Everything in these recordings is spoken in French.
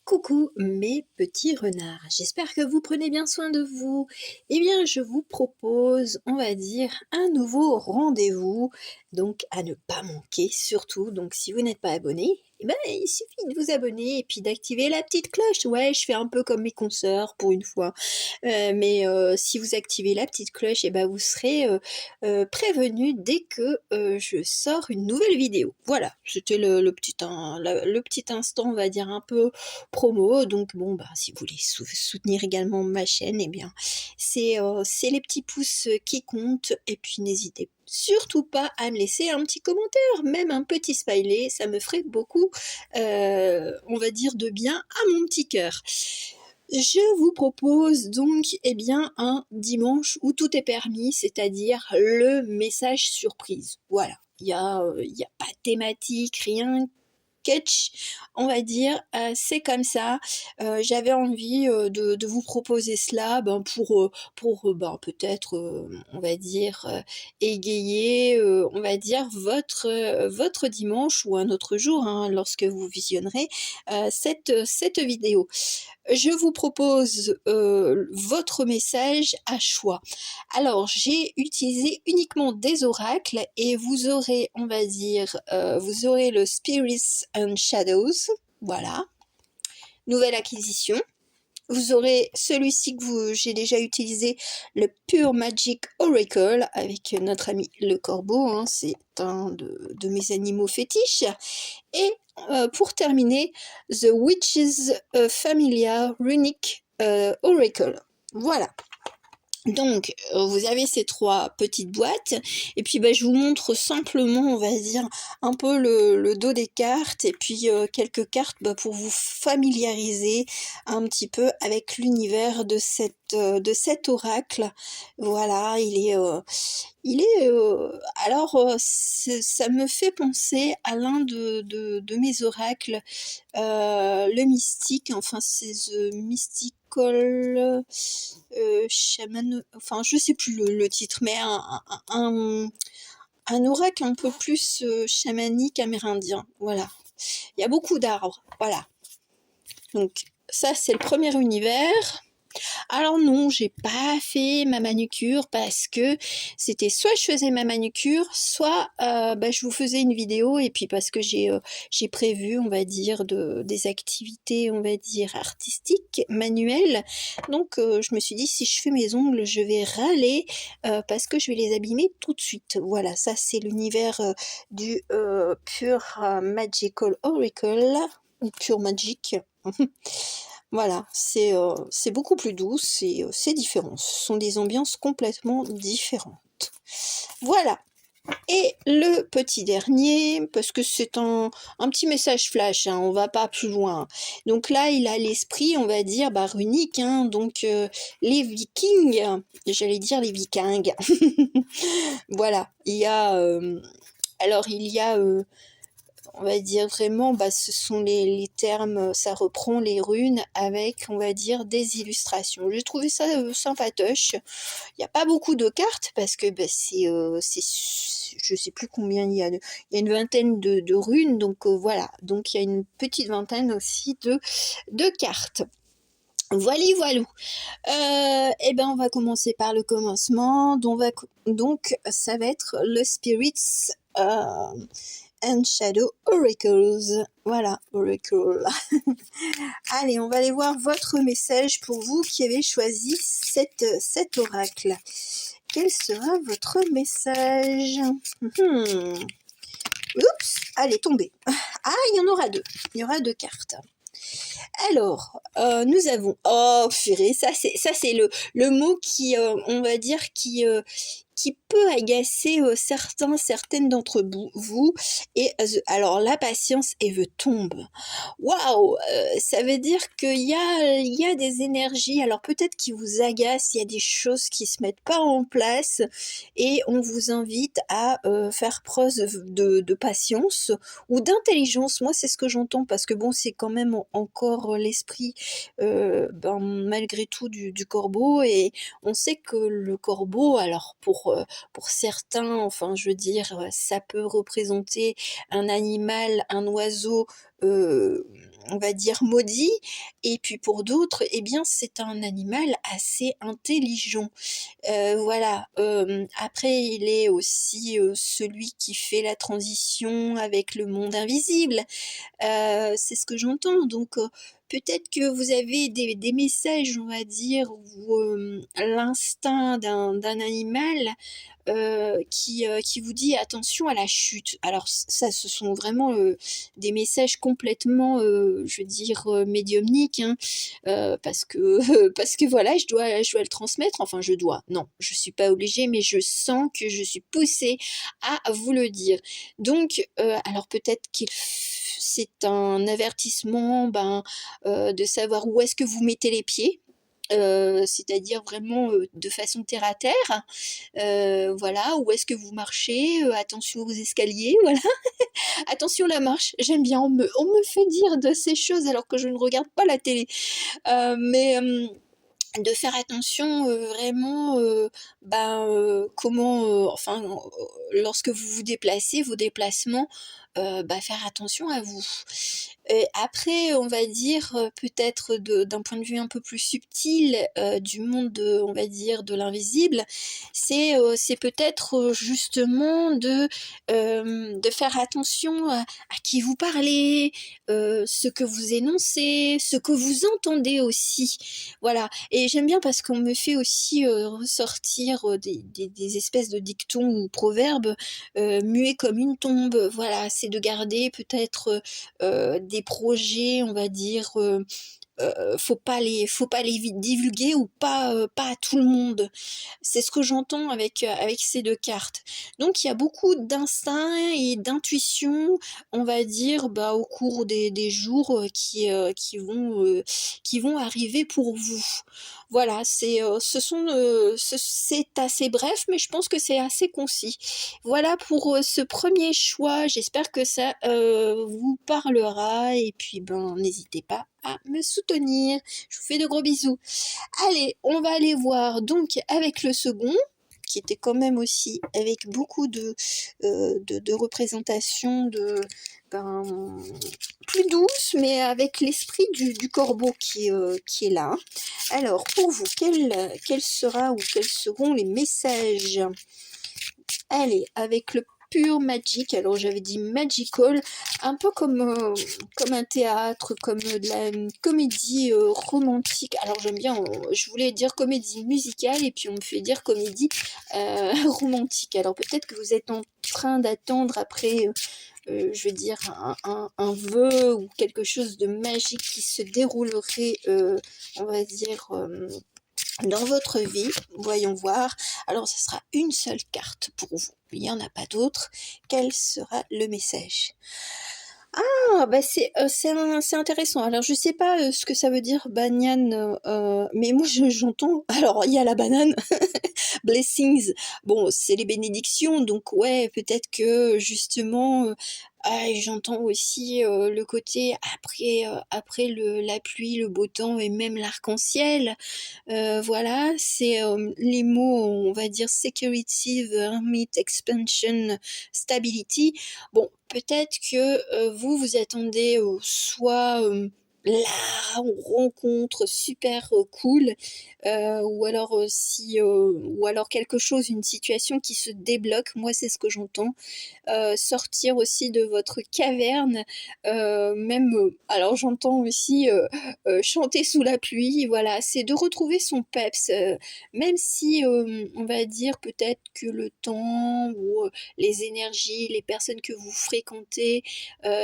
Coucou mes petits renards, j'espère que vous prenez bien soin de vous. Eh bien, je vous propose, on va dire, un nouveau rendez-vous, donc à ne pas manquer surtout. Donc si vous n'êtes pas abonné, eh ben, il suffit de vous abonner et puis d'activer la petite cloche. Ouais, je fais un peu comme mes consoeurs pour une fois. Mais si vous activez la petite cloche, eh ben, vous serez prévenu dès que je sors une nouvelle vidéo. Voilà, c'était le petit instant, on va dire, un peu promo. Donc bon, bah, si vous voulez soutenir également ma chaîne, eh bien c'est les petits pouces qui comptent. Et puis n'hésitez surtout pas à me laisser un petit commentaire, même un petit smiley, ça me ferait beaucoup, on va dire, de bien à mon petit cœur. Je vous propose donc bien un dimanche où tout est permis, c'est-à-dire le message surprise. Voilà, il y a pas de thématique, rien, sketch, on va dire, c'est comme ça. J'avais envie de vous proposer cela pour ben, peut-être, on va dire, égayer, on va dire, votre dimanche ou un autre jour, hein, lorsque vous visionnerez cette vidéo. Je vous propose votre message à choix. Alors, j'ai utilisé uniquement des oracles et vous aurez, on va dire, vous aurez le Spirits and Shadows, voilà, nouvelle acquisition. Vous aurez celui-ci que j'ai déjà utilisé, le Pure Magic Oracle, avec notre ami le corbeau, hein, c'est un de mes animaux fétiches. Et pour terminer, The Witch's Familiar Runic Oracle. Voilà. Donc, vous avez ces trois petites boîtes, et puis je vous montre simplement, on va dire, un peu le dos des cartes, et puis quelques cartes pour vous familiariser un petit peu avec l'univers de cet oracle. Voilà, alors ça me fait penser à l'un de mes oracles, le mystique, enfin c'est The Mystical Shaman, enfin je sais plus le titre, mais un oracle un peu plus chamanique amérindien, voilà. Il y a beaucoup d'arbres, voilà. Donc ça c'est le premier univers. Alors non, j'ai pas fait ma manucure parce que c'était soit je faisais ma manucure, soit je vous faisais une vidéo, et puis parce que j'ai prévu, on va dire, des activités, on va dire, artistiques, manuelles. Donc je me suis dit, si je fais mes ongles, je vais râler parce que je vais les abîmer tout de suite. Voilà, ça c'est l'univers du Pure Magical Oracle, ou Pure Magic. Voilà, c'est beaucoup plus doux, c'est différent. Ce sont des ambiances complètement différentes. Voilà. Et le petit dernier, parce que c'est un petit message flash, hein, on va pas plus loin. Donc là, il a l'esprit, on va dire, runique, hein, donc les vikings, j'allais dire les vikings. Voilà, il y a... alors, il y a... on va dire vraiment, ce sont les termes, ça reprend les runes avec, on va dire, des illustrations. J'ai trouvé ça sympatoche. Il n'y a pas beaucoup de cartes parce que je sais plus combien il y a. Il y a une vingtaine de runes, donc voilà. Donc il y a une petite vingtaine aussi de cartes. Voilà, voilou. On va commencer par le commencement. Donc ça va être le Spirits and Shadow Oracles. Voilà, Oracle. Allez, on va aller voir votre message pour vous qui avez choisi cet oracle. Quel sera votre message? Oups, allez, tombez. Ah, il y en aura deux. Il y aura deux cartes. Alors, nous avons... Oh, purée, ça c'est le mot qui, on va dire, qui peut agacer certaines d'entre vous. Et alors, la patience et veut tombe. Waouh, ça veut dire qu'il y a des énergies, alors peut-être qui vous agacent, il y a des choses qui se mettent pas en place, et on vous invite à faire preuve de patience ou d'intelligence. Moi, c'est ce que j'entends, parce que bon, c'est quand même encore l'esprit, malgré tout, du corbeau, et on sait que le corbeau, alors pour certains, enfin je veux dire, ça peut représenter un animal, un oiseau on va dire maudit, et puis pour d'autres, eh bien, c'est un animal assez intelligent. Voilà, après il est aussi, celui qui fait la transition avec le monde invisible. C'est ce que j'entends, donc peut-être que vous avez des messages, on va dire, ou l'instinct d'un animal, qui vous dit: «Attention à la chute». Alors ça, ce sont vraiment, des messages complètement, je veux dire, médiumniques, hein, parce que parce que voilà, je dois le transmettre, enfin je dois, non, je suis pas obligée, mais je sens que je suis poussée à vous le dire. Donc alors peut-être c'est un avertissement, ben, de savoir où est-ce que vous mettez les pieds, c'est-à-dire vraiment, de façon terre à terre. Voilà, où est-ce que vous marchez, attention aux escaliers, voilà. Attention la marche, j'aime bien, on me fait dire de ces choses alors que je ne regarde pas la télé. Mais de faire attention, vraiment, ben, comment, enfin, lorsque vous vous déplacez, vos déplacements, bah, faire attention à vous. Après, on va dire, peut-être d'un point de vue un peu plus subtil, du monde on va dire de l'invisible, c'est peut-être, justement de faire attention à qui vous parlez, ce que vous énoncez, ce que vous entendez aussi. Voilà, et j'aime bien parce qu'on me fait aussi, ressortir, des espèces de dictons ou proverbes, muets comme une tombe. Voilà, c'est de garder peut-être, des projets, on va dire, faut pas les divulguer, ou pas à tout le monde. C'est ce que j'entends avec ces 2 cartes. Donc il y a beaucoup d'instinct et d'intuition, on va dire, bah, au cours des jours, qui vont arriver pour vous. Voilà, c'est assez bref, mais je pense que c'est assez concis. Voilà pour, ce premier choix, j'espère que ça, vous parlera, et puis, ben, n'hésitez pas à me soutenir. Je vous fais de gros bisous. Allez, on va aller voir donc avec le second, qui était quand même aussi avec beaucoup de représentations ben, plus douces, mais avec l'esprit du corbeau qui est là. Alors, pour vous, quel sera ou quels seront les messages? Allez, avec le pur magic, alors j'avais dit magical, un peu comme un théâtre, comme de la comédie romantique. Alors j'aime bien, je voulais dire comédie musicale, et puis on me fait dire comédie romantique. Alors peut-être que vous êtes en train d'attendre après, je veux dire, un vœu ou quelque chose de magique qui se déroulerait, on va dire, dans votre vie. Voyons voir. Alors, ce sera une seule carte pour vous. Il n'y en a pas d'autre. Quel sera le message? Ah, bah c'est intéressant. Alors, je sais pas ce que ça veut dire banyan, mais moi j'entends. Alors, il y a la banane, blessings. Bon, c'est les bénédictions, donc ouais, peut-être que justement, j'entends aussi, le côté après la pluie, le beau temps et même l'arc-en-ciel. Voilà, c'est, les mots, on va dire security, hermit, expansion, stability. Bon, peut-être que, vous attendez, soit, la rencontre super, cool, ou alors quelque chose, une situation qui se débloque. Moi, c'est ce que j'entends. Sortir aussi de votre caverne, même, alors j'entends aussi, chanter sous la pluie, voilà, c'est de retrouver son peps, même si, on va dire peut-être que le temps ou, les énergies, les personnes que vous fréquentez,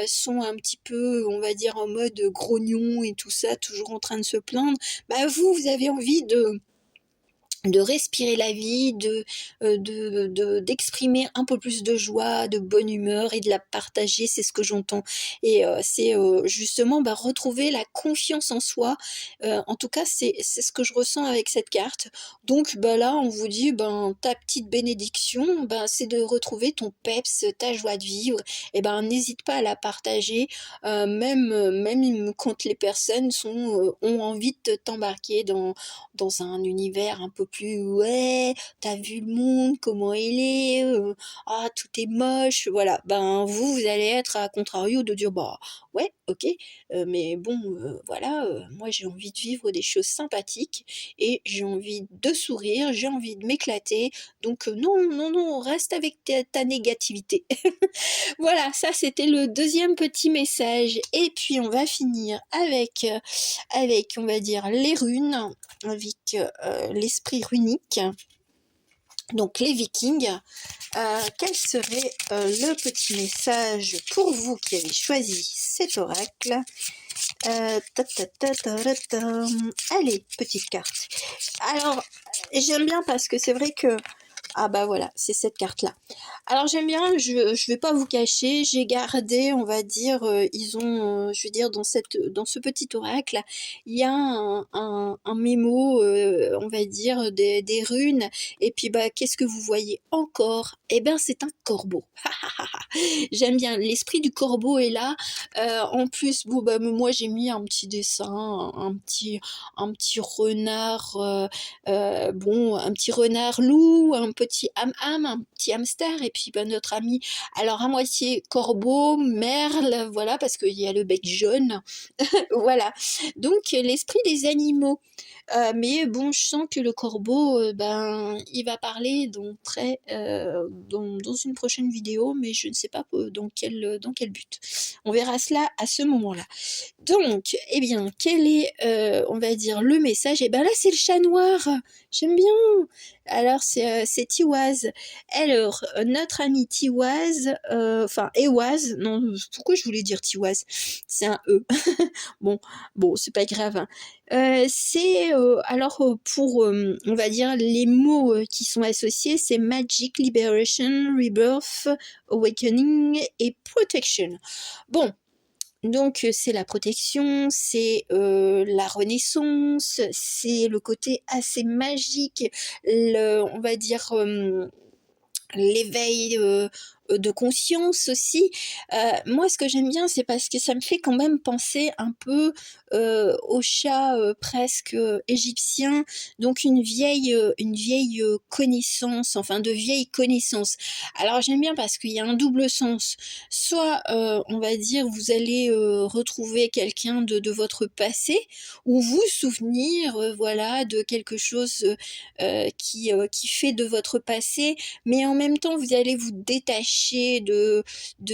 sont un petit peu, on va dire, en mode grognon et tout ça, toujours en train de se plaindre, bah vous avez envie de respirer la vie, d'exprimer un peu plus de joie, de bonne humeur, et de la partager, c'est ce que j'entends. Et c'est, justement, bah, retrouver la confiance en soi. En tout cas, c'est ce que je ressens avec cette carte. Donc bah, là, on vous dit, ben, ta petite bénédiction, ben, c'est de retrouver ton peps, ta joie de vivre, et ben, n'hésite pas à la partager, même quand les personnes ont envie de t'embarquer dans un univers un peu plus: «Ouais, t'as vu le monde, comment il est, ah tout est moche», voilà. Ben, vous allez être à contrario de dire: «Bah, ouais, OK, mais bon, voilà, moi j'ai envie de vivre des choses sympathiques et j'ai envie de sourire, j'ai envie de m'éclater, donc non, non, non, reste avec ta négativité». Voilà, ça c'était le deuxième petit message et puis on va finir avec on va dire les runes, avec, l'esprit runique, donc les Vikings. Quel serait, le petit message pour vous qui avez choisi cet oracle? Ta ta ta ta ra tam. Allez, petite carte. Alors, j'aime bien parce que c'est vrai que ah bah voilà, c'est cette carte-là. Alors j'aime bien, je vais pas vous cacher, j'ai gardé, on va dire, ils ont, je veux dire dans ce petit oracle, il y a un mémo, on va dire des runes et puis, bah, qu'est-ce que vous voyez encore? Eh ben, c'est un corbeau. J'aime bien, l'esprit du corbeau est là, en plus, bon, bah, moi j'ai mis un petit dessin, un petit renard, bon, un petit renard loup, un petit ham-ham, un petit hamster et puis, bah, notre ami alors à moitié corbeau, merle, voilà, parce qu'il y a le bec jaune, voilà. Donc l'esprit des animaux. Mais bon, je sens que le corbeau, ben, il va parler dans une prochaine vidéo, mais je ne sais pas, dans quel but. On verra cela à ce moment-là. Donc, eh bien, quel est, on va dire, le message? Eh ben là, c'est le chat noir. J'aime bien. Alors, c'est Tiwaz. Alors, notre ami Tiwaz, enfin, Ewaz, non, pourquoi je voulais dire Tiwaz? C'est un E. Bon, bon, c'est pas grave, hein. C'est, alors, pour, on va dire, les mots qui sont associés, c'est Magic, Liberation, Rebirth, Awakening et Protection. Bon, donc c'est la protection, c'est, la renaissance, c'est le côté assez magique, on va dire, l'éveil, de conscience aussi. Moi ce que j'aime bien, c'est parce que ça me fait quand même penser un peu, aux chats, presque, égyptiens, donc une vieille connaissance, enfin de vieilles connaissances. Alors j'aime bien parce qu'il y a un double sens. Soit, on va dire, vous allez, retrouver quelqu'un de votre passé ou vous souvenir, voilà, de quelque chose, qui fait de votre passé, mais en même temps vous allez vous détacher de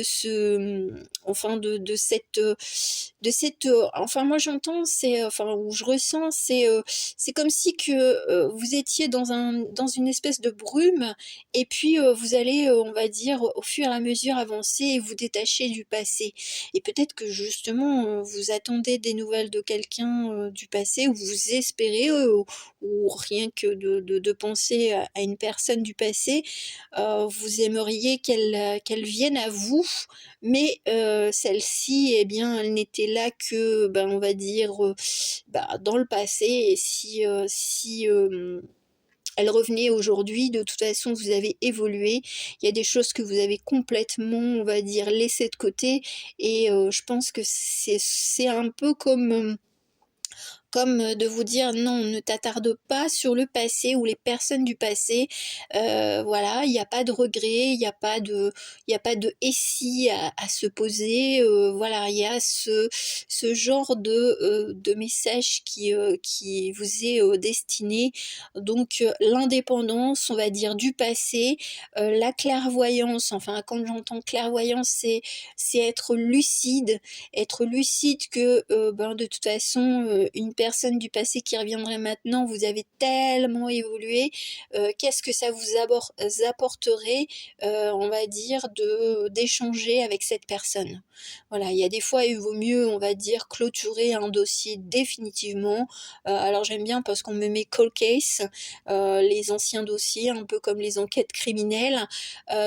ce enfin de cette enfin moi j'entends c'est enfin où je ressens c'est comme si que vous étiez dans une espèce de brume et puis vous allez on va dire au fur et à mesure avancer et vous détacher du passé et peut-être que justement vous attendez des nouvelles de quelqu'un du passé ou vous espérez ou rien que de penser à une personne du passé, vous aimeriez qu'elle vienne à vous, mais celle-ci, eh bien, elle n'était là que, ben, on va dire, bah, dans le passé et si elle revenait aujourd'hui, de toute façon, vous avez évolué. Il y a des choses que vous avez complètement, on va dire, laissées de côté et je pense que c'est un peu comme de vous dire non, ne t'attarde pas sur le passé ou les personnes du passé. Voilà, il n'y a pas de regret, il y a pas de «et si» à se poser. Voilà, il y a ce genre de message qui vous est destiné. Donc, l'indépendance, on va dire, du passé, la clairvoyance. Enfin, quand j'entends clairvoyance, c'est être lucide que ben, de toute façon, une personne du passé qui reviendrait maintenant, vous avez tellement évolué, qu'est-ce que ça vous apporterait, on va dire, d'échanger avec cette personne. Voilà, il y a des fois, il vaut mieux, on va dire, clôturer un dossier définitivement. Alors j'aime bien parce qu'on me met cold case, les anciens dossiers, un peu comme les enquêtes criminelles,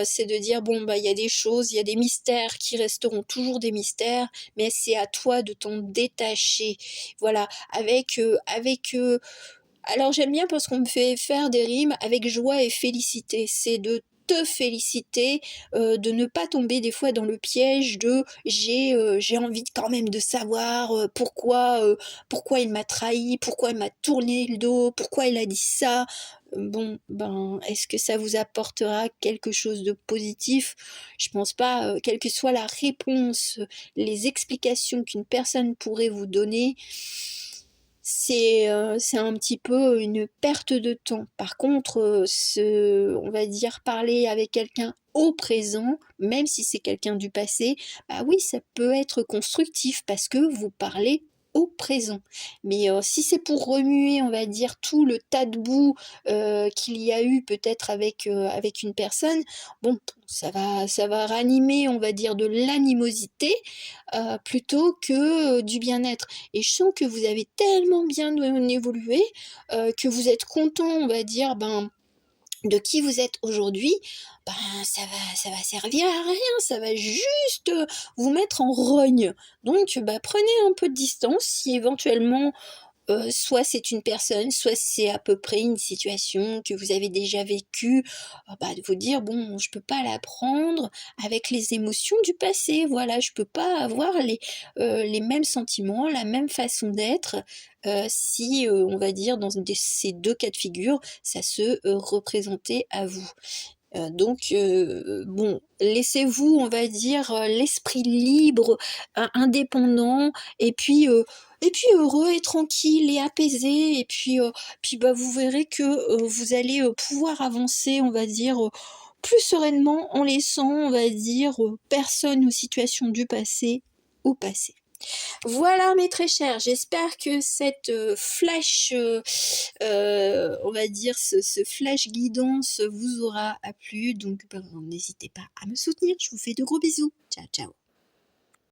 c'est de dire bon bah il y a des choses, il y a des mystères qui resteront toujours des mystères, mais c'est à toi de t'en détacher. Voilà, alors j'aime bien parce qu'on me fait faire des rimes avec joie et félicité. C'est de te féliciter, de ne pas tomber des fois dans le piège de j'ai envie quand même de savoir, pourquoi il m'a trahi, pourquoi il m'a tourné le dos, pourquoi il a dit ça. Bon, ben, est-ce que ça vous apportera quelque chose de positif? Je pense pas, quelle que soit la réponse, les explications qu'une personne pourrait vous donner, c'est un petit peu une perte de temps. Par contre, on va dire parler avec quelqu'un au présent, même si c'est quelqu'un du passé, bah oui, ça peut être constructif parce que vous parlez au présent. Mais, si c'est pour remuer, on va dire, tout le tas de boue, qu'il y a eu peut-être avec une personne, bon, ça va ranimer, on va dire, de l'animosité, plutôt que, du bien-être. Et je sens que vous avez tellement bien évolué, que vous êtes content, on va dire, ben, de qui vous êtes aujourd'hui, ben, ça va servir à rien, ça va juste, vous mettre en rogne. Donc, bah, prenez un peu de distance si éventuellement soit c'est une personne, soit c'est à peu près une situation que vous avez déjà vécue, bah, de vous dire: «Bon, je peux pas la prendre avec les émotions du passé, voilà, je peux pas avoir les mêmes sentiments, la même façon d'être, si, on va dire dans ces 2 cas de figure, ça se, représentait à vous». Donc bon, laissez-vous, on va dire, l'esprit libre, indépendant et puis heureux et tranquille et apaisé et puis, bah, vous verrez que, vous allez, pouvoir avancer, on va dire, plus sereinement en laissant, on va dire, personne ou situation du passé au passé. Voilà mes très chers, j'espère que cette, flash, on va dire ce flash guidance vous aura plu donc ben, n'hésitez pas à me soutenir. Je vous fais de gros bisous. Ciao, ciao.